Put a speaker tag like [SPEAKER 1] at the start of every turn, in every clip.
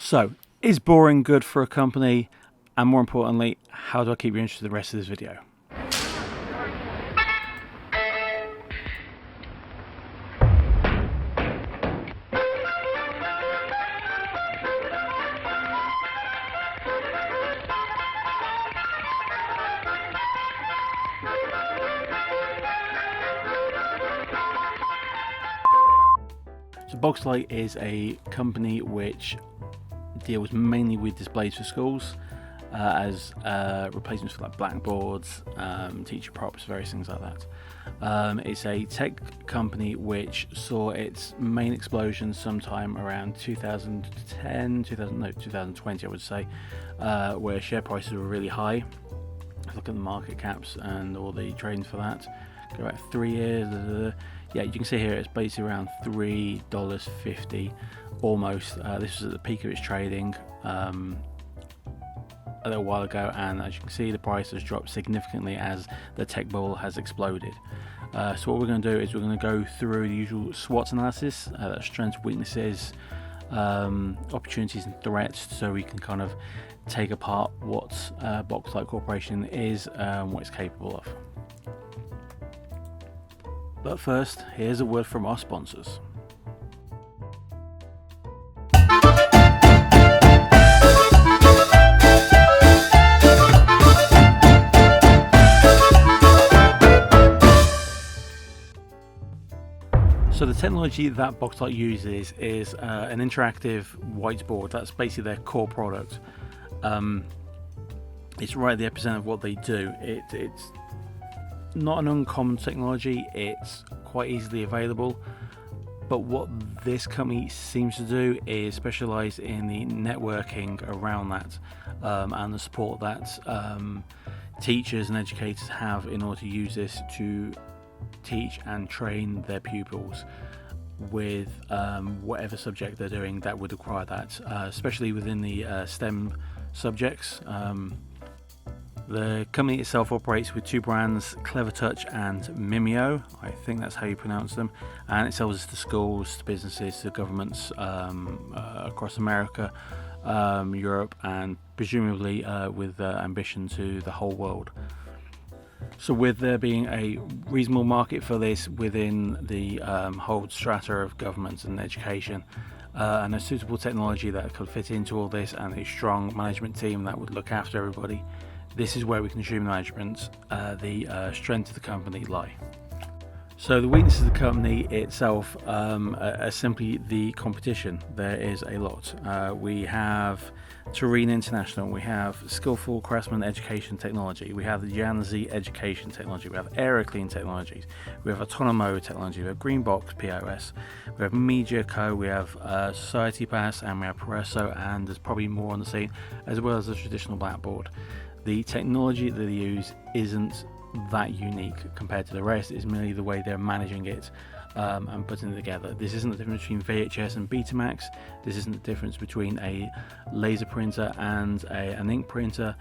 [SPEAKER 1] So, is boring good for a company? And more importantly, how do I keep you interested in the rest of this video? So Boxlight is a company which deals mainly with displays for schools as replacements for like blackboards, teacher props, various things like that. It's a tech company which saw its main explosion sometime around 2020 I would say, where share prices were really high. Look at the market caps and all the trading for that. Go back 3 years. Yeah, you can see here it's basically around $3.50 almost. This was at the peak of its trading a little while ago, and as you can see the price has dropped significantly as the tech bubble has exploded. So what we're going to do is we're going to go through the usual SWOT analysis, strengths, weaknesses, opportunities and threats, so we can kind of take apart what Boxlight Corporation is and what it's capable of. But first, here's a word from our sponsors. So the technology that Boxlight uses is an interactive whiteboard. That's basically their core product. It's right at the epicenter of what they do. It's not an uncommon technology, it's quite easily available, but what this company seems to do is specialize in the networking around that and the support that teachers and educators have in order to use this to teach and train their pupils with whatever subject they're doing that would require that, especially within the STEM subjects. The company itself operates with two brands, Clever Touch and Mimeo, I think that's how you pronounce them, and it sells to schools, to businesses, to governments across America, Europe, and presumably with ambition to the whole world. So with there being a reasonable market for this within the whole strata of government and education, and a suitable technology that could fit into all this, and a strong management team that would look after everybody, this is where we consumer management, the strength of the company lie. So the weaknesses of the company itself are simply the competition. There is a lot. We have Turin International, we have Skillful Craftsman Education Technology, we have the Janzi Education Technology, we have AeroClean Technologies, we have Autonomo Technology, we have Greenbox POS, we have Media Co, we have Society Pass, and we have Presso, and there's probably more on the scene, as well as the traditional blackboard. The technology that they use isn't that unique compared to the rest. It's merely the way they're managing it and putting it together. This isn't the difference between VHS and Betamax. This isn't the difference between a laser printer and an ink printer.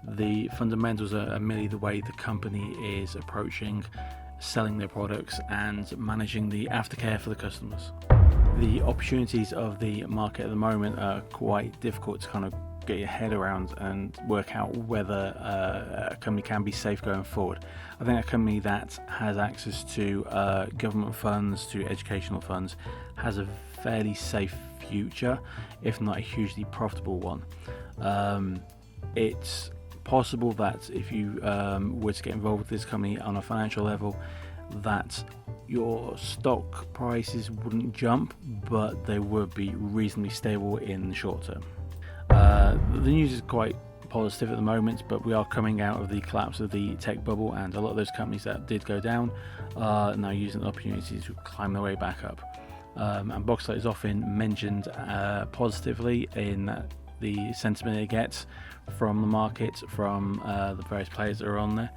[SPEAKER 1] The fundamentals are merely the way the company is approaching selling their products and managing the aftercare for the customers. The opportunities of the market at the moment are quite difficult to kind of get your head around and work out whether a company can be safe going forward. I think a company that has access to government funds, to educational funds, has a fairly safe future, if not a hugely profitable one. It's possible that if you were to get involved with this company on a financial level, that your stock prices wouldn't jump, but they would be reasonably stable in the short term. The news is quite positive at the moment, but we are coming out of the collapse of the tech bubble, and a lot of those companies that did go down are now using the opportunity to climb their way back up. And Boxlight is often mentioned positively in the sentiment it gets from the market, from the various players that are on there.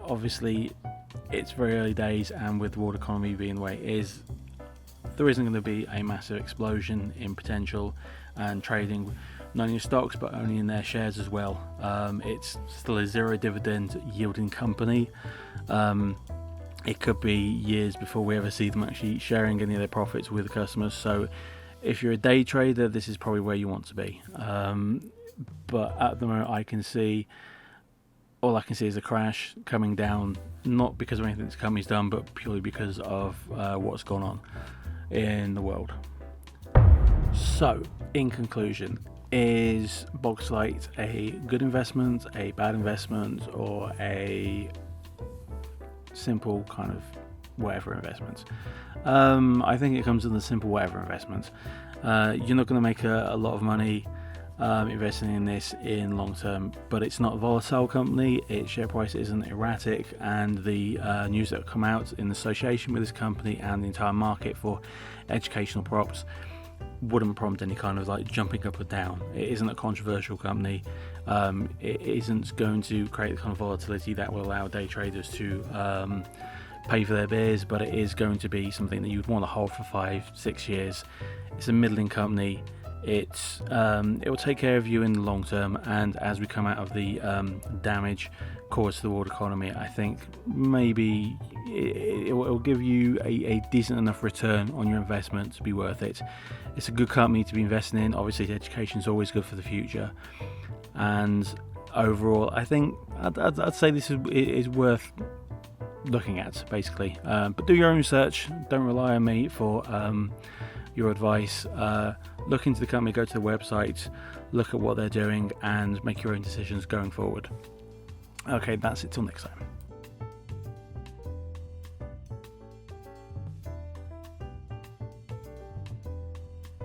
[SPEAKER 1] Obviously, it's very early days, and with the world economy being the way it is, there isn't going to be a massive explosion in potential and trading, not in your stocks but only in their shares as well. It's still a zero dividend yielding company. It could be years before we ever see them actually sharing any of their profits with the customers, so If you're a day trader, this is probably where you want to be. But at the moment, all I can see is a crash coming down, not because of anything this company's done, but purely because of what's gone on in the world. So, in conclusion, is Boxlight a good investment, a bad investment, or a simple kind of whatever investment? I think it comes in the simple whatever investment. You're not going to make a lot of money investing in this in long term, but it's not a volatile company. Its share price isn't erratic, and the news that come out in association with this company and the entire market for educational props wouldn't prompt any kind of like jumping up or down. It isn't a controversial company. It isn't going to create the kind of volatility that will allow day traders to pay for their beers, but it is going to be something that you'd want to hold for 5-6 years. It's a middling company. It will take care of you in the long term, and as we come out of the damage caused to the world economy, I think maybe it will give you a decent enough return on your investment to be worth it. It's a good company to be investing in. Obviously, education is always good for the future, and overall, I think I'd say this is worth looking at, basically. But do your own research. Don't rely on me for your advice. Look into the company, go to the website, look at what they're doing, and make your own decisions going forward. Okay, that's it till next time.